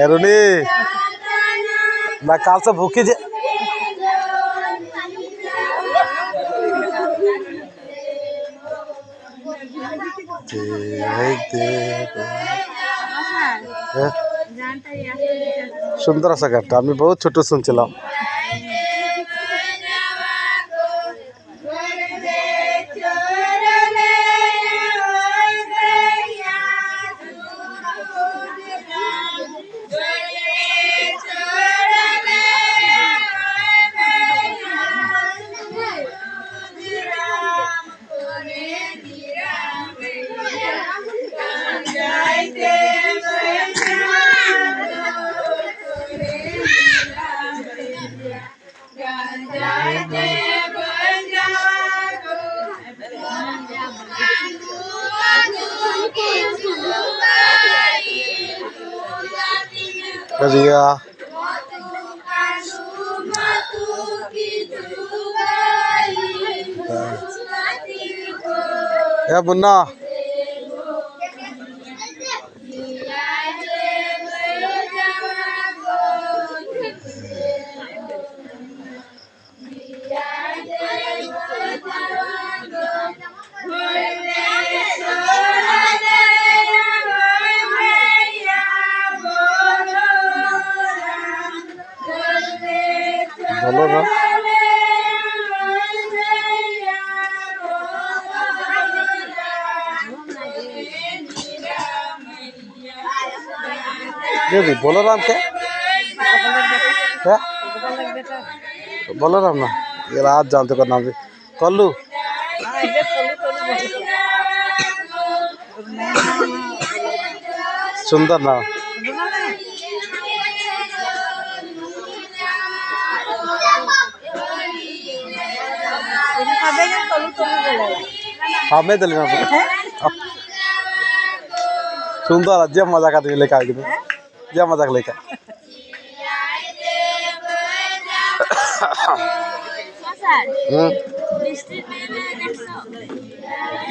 रुनी मैं काल से भूखी जे सुंदर सा गाता আমি बहुत ছোট শুনছিলাম रिया ए मुन्ना बोलो ना ये बोलो राम क्या बोलो राम ना ये रात जानते का नाम भी कल्लू सुंदर ना हमें दिल में सुंदर जे मजाक आदमी लेकर आएगी जे मजाक लेकर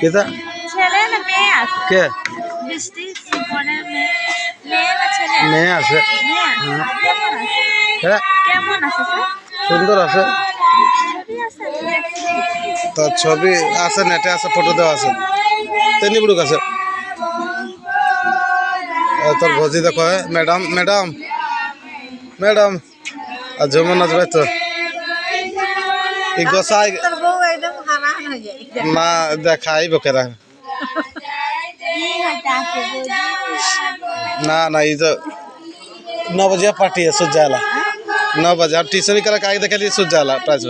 किधर के মেয়ে আছে সুন্দর আছে তো ছবি আছে নেটে আছে ফটো দেওয়া আছে তেনি বুড়ুক আছে তোর ভোজি দেখো ম্যাডাম ম্যাডাম ম্যাডাম আর ঝুমন নাচবে তো এই গোসাই না দেখাই বকেরা ना ना ये तो 9 बजे पार्टी है सुजाला 9 बजे अब ट्यूशन करा के देखे सूझ जाला प्राइस